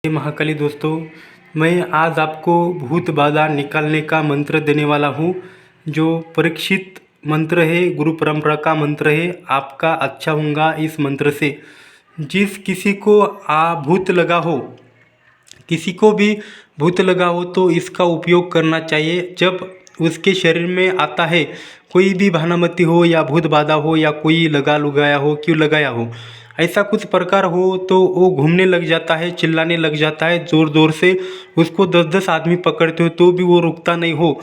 महाकाली दोस्तों, मैं आज आपको भूत बाधा निकालने का मंत्र देने वाला हूँ। जो परीक्षित मंत्र है, गुरु परंपरा का मंत्र है। आपका अच्छा होगा इस मंत्र से। जिस किसी को भूत लगा हो, किसी को भी भूत लगा हो तो इसका उपयोग करना चाहिए। जब उसके शरीर में आता है कोई भी भानामती हो या भूत बाधा हो या कोई लगाया हो, क्यों लगाया हो, ऐसा कुछ प्रकार हो तो वो घूमने लग जाता है, चिल्लाने लग जाता है ज़ोर ज़ोर से। उसको 10-10 आदमी पकड़ते हो तो भी वो रुकता नहीं हो,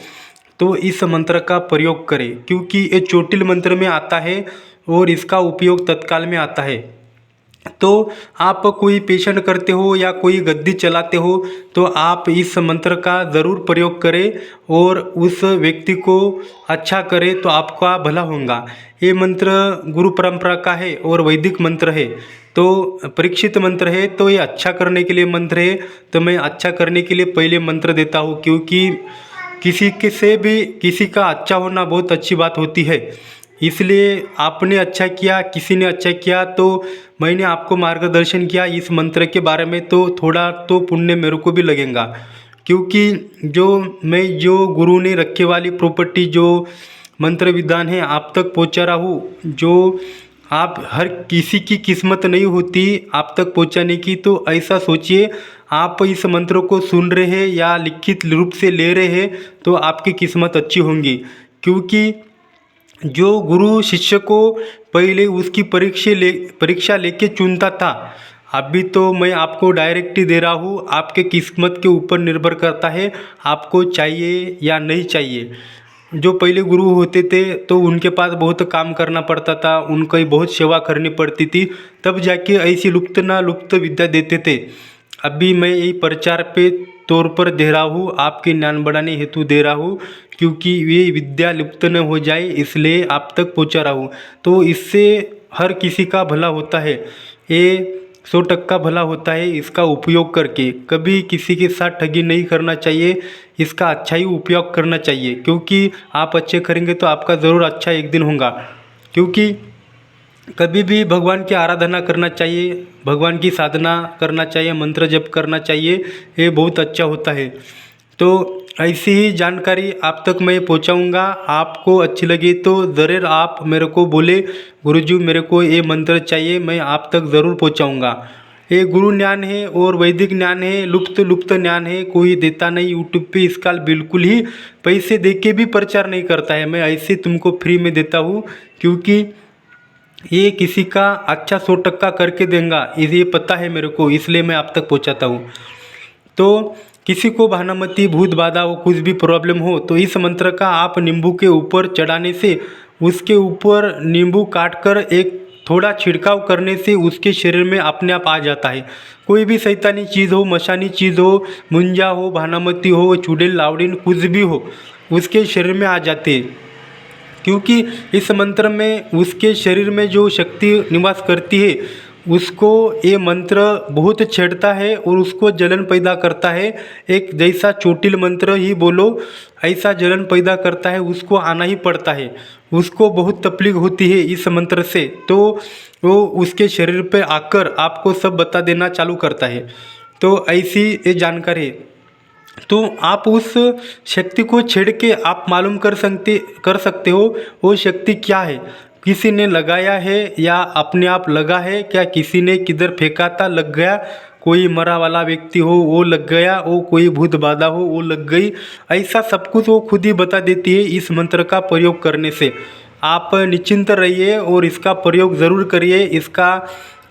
तो इस मंत्र का प्रयोग करें, क्योंकि ये चोटिल मंत्र में आता है और इसका उपयोग तत्काल में आता है। तो आप कोई पेशेंट करते हो या कोई गद्दी चलाते हो तो आप इस मंत्र का ज़रूर प्रयोग करें और उस व्यक्ति को अच्छा करें तो आपका भला होगा। ये मंत्र गुरु परंपरा का है और वैदिक मंत्र है, तो परीक्षित मंत्र है, तो ये अच्छा करने के लिए मंत्र है। तो मैं अच्छा करने के लिए पहले मंत्र देता हूँ, क्योंकि किसी के से भी किसी का अच्छा होना बहुत अच्छी बात होती है। इसलिए आपने अच्छा किया, किसी ने अच्छा किया तो मैंने आपको मार्गदर्शन किया इस मंत्र के बारे में, तो थोड़ा तो पुण्य मेरे को भी लगेगा। क्योंकि जो गुरु ने रखे वाली प्रॉपर्टी, जो मंत्र विधान है आप तक पहुंचा रहा हूँ, जो आप हर किसी की किस्मत नहीं होती आप तक पहुंचाने की। तो ऐसा सोचिए, आप इस मंत्र को सुन रहे हैं या लिखित रूप से ले रहे हैं तो आपकी किस्मत अच्छी होंगी। क्योंकि जो गुरु शिष्य को पहले उसकी परीक्षा लेके चुनता था, अभी तो मैं आपको डायरेक्ट ही दे रहा हूँ। आपके किस्मत के ऊपर निर्भर करता है आपको चाहिए या नहीं चाहिए। जो पहले गुरु होते थे तो उनके पास बहुत काम करना पड़ता था, उनकी बहुत सेवा करनी पड़ती थी, तब जाके ऐसी लुप्त ना लुप्त विद्या देते थे। अभी मैं यही प्रचार पे तौर पर दे रहा हूँ, आपके ज्ञान बढ़ाने हेतु दे रहा हूँ, क्योंकि ये विद्या लुप्त न हो जाए इसलिए आप तक पहुँचा रहा हूँ। तो इससे हर किसी का भला होता है, ये 100% भला होता है। इसका उपयोग करके कभी किसी के साथ ठगी नहीं करना चाहिए, इसका अच्छा ही उपयोग करना चाहिए। क्योंकि आप अच्छे करेंगे तो आपका ज़रूर अच्छा एक दिन होगा। क्योंकि कभी भी भगवान की आराधना करना चाहिए, भगवान की साधना करना चाहिए, मंत्र जप करना चाहिए, ये बहुत अच्छा होता है। तो ऐसी ही जानकारी आप तक मैं पहुंचाऊंगा। आपको अच्छी लगी तो ज़रूर आप मेरे को बोले, गुरुजी मेरे को ये मंत्र चाहिए, मैं आप तक ज़रूर पहुंचाऊंगा। ये गुरु ज्ञान है और वैदिक ज्ञान है, लुप्त ज्ञान है, कोई देता नहीं यूट्यूब पे। इसका बिल्कुल ही पैसे दे के भी प्रचार नहीं करता है, मैं ऐसे तुमको फ्री में देता हूँ। क्योंकि ये किसी का अच्छा 100% करके देगा ये पता है मेरे को, इसलिए मैं आप तक पहुंचाता हूँ। तो किसी को भानामती भूत बाधा हो, कुछ भी प्रॉब्लम हो, तो इस मंत्र का आप नींबू के ऊपर चढ़ाने से, उसके ऊपर नींबू काट कर एक थोड़ा छिड़काव करने से उसके शरीर में अपने आप आ जाता है। कोई भी शैतानी चीज़ हो, मशानी चीज़ हो, मुंजा हो, भानामती हो, चुड़ैल लावड़ीन कुछ भी हो, उसके शरीर में आ जाते हैं। क्योंकि इस मंत्र में उसके शरीर में जो शक्ति निवास करती है, उसको ये मंत्र बहुत छेड़ता है और उसको जलन पैदा करता है। एक जैसा चोटिल मंत्र ही बोलो, ऐसा जलन पैदा करता है, उसको आना ही पड़ता है। उसको बहुत तकलीफ होती है इस मंत्र से, तो वो उसके शरीर पे आकर आपको सब बता देना चालू करता है। तो ऐसी ये जानकारी है। तो आप उस शक्ति को छेड़ के आप मालूम कर सकते हो वो शक्ति क्या है। किसी ने लगाया है या अपने आप लगा है, क्या किसी ने किधर फेंका था लग गया, कोई मरा वाला व्यक्ति हो वो लग गया, वो कोई भूत बाधा हो वो लग गई, ऐसा सब कुछ वो खुद ही बता देती है इस मंत्र का प्रयोग करने से। आप निश्चिंत रहिए और इसका प्रयोग ज़रूर करिए। इसका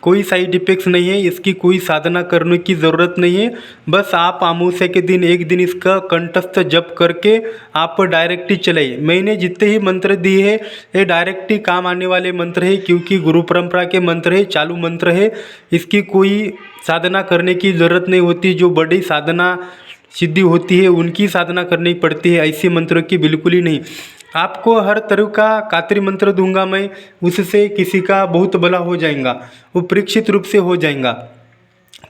कोई साइड इफ़ेक्ट्स नहीं है, इसकी कोई साधना करने की ज़रूरत नहीं है। बस आप अमावस्या के दिन एक दिन इसका कंठस्थ जप करके आप डायरेक्ट ही चलाइए। मैंने जितने ही मंत्र दिए हैं ये डायरेक्ट ही काम आने वाले मंत्र है, क्योंकि गुरु परंपरा के मंत्र है, चालू मंत्र है। इसकी कोई साधना करने की ज़रूरत नहीं होती। जो बड़ी साधना सिद्धि होती है उनकी साधना करनी पड़ती है, ऐसे मंत्रों की बिल्कुल ही नहीं। आपको हर तरह का कातरी मंत्र दूंगा मैं, उससे किसी का बहुत भला हो जाएगा, वो परीक्षित रूप से हो जाएगा।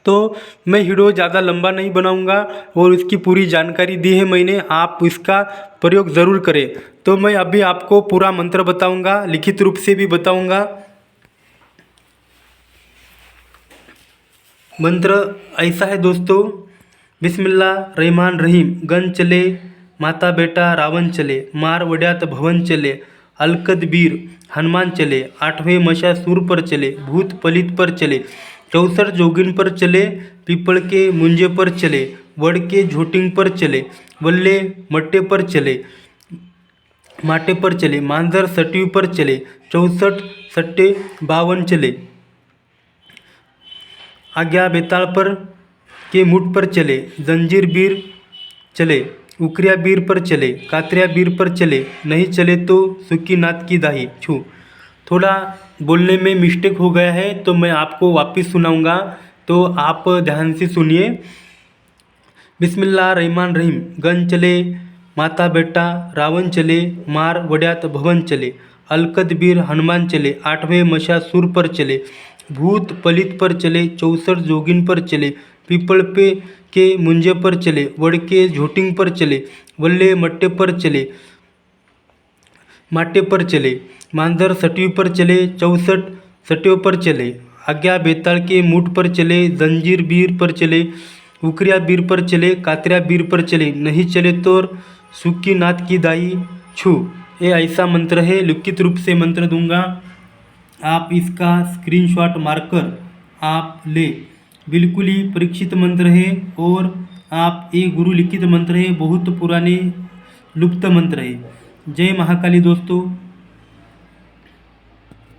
तो मैं वीडियो ज़्यादा लंबा नहीं बनाऊंगा और इसकी पूरी जानकारी दी है मैंने, आप इसका प्रयोग ज़रूर करें। तो मैं अभी आपको पूरा मंत्र बताऊंगा, लिखित रूप से भी बताऊंगा। मंत्र ऐसा है दोस्तों, बिस्मिल्लाह रहमान रहीम। गन चले माता बेटा रावण चले, मार वड्यात भवन चले, अलकद बीर हनुमान चले, 8वें मशासूर पर चले, भूत पलित पर चले, 64 जोगिन पर चले, पीपल के मुंजे पर चले, वड़ के झोटिंग पर चले, वल्ले मट्टे पर चले, माटे पर चले, मांजर सटीव पर चले, 64 सट्टे 52 चले, आज्ञा बेताल पर के मुठ पर चले, जंजीर बीर चले, उकरिया बीर पर चले, कातरिया बीर पर चले, नहीं चले तो सुकी नाथ की दाही छू। थोड़ा बोलने में मिस्टेक हो गया है तो मैं आपको वापस सुनाऊंगा, तो आप ध्यान से सुनिए। बिस्मिल्लाह रहमान रहीम। गन चले माता बेटा रावण चले, मार वड्यात भवन चले, अलकद बीर हनुमान चले, 8वें मशासूर पर चले, भूत पलित पर चले, 64 जोगिन पर चले, पीपल पे के मुंजे पर चले, वड़ के झोटिंग पर चले, वल्ले मट्टे पर चले, माटे पर चले, मांजर सटीव पर चले, 64 सटीव पर चले, आज्ञा बेताल के मुठ पर चले, जंजीर बीर पर चले, उकरिया बीर पर चले, कातरिया बीर पर चले, नहीं चले तो सुकी नाथ की दाई छू। ये ऐसा मंत्र है, लिखित रूप से मंत्र दूंगा, आप इसका स्क्रीनशॉट मारकर आप ले। बिल्कुल ही परीक्षित मंत्र है और आप ये गुरु लिखित मंत्र है, बहुत पुराने लुप्त मंत्र है। जय महाकाली दोस्तों।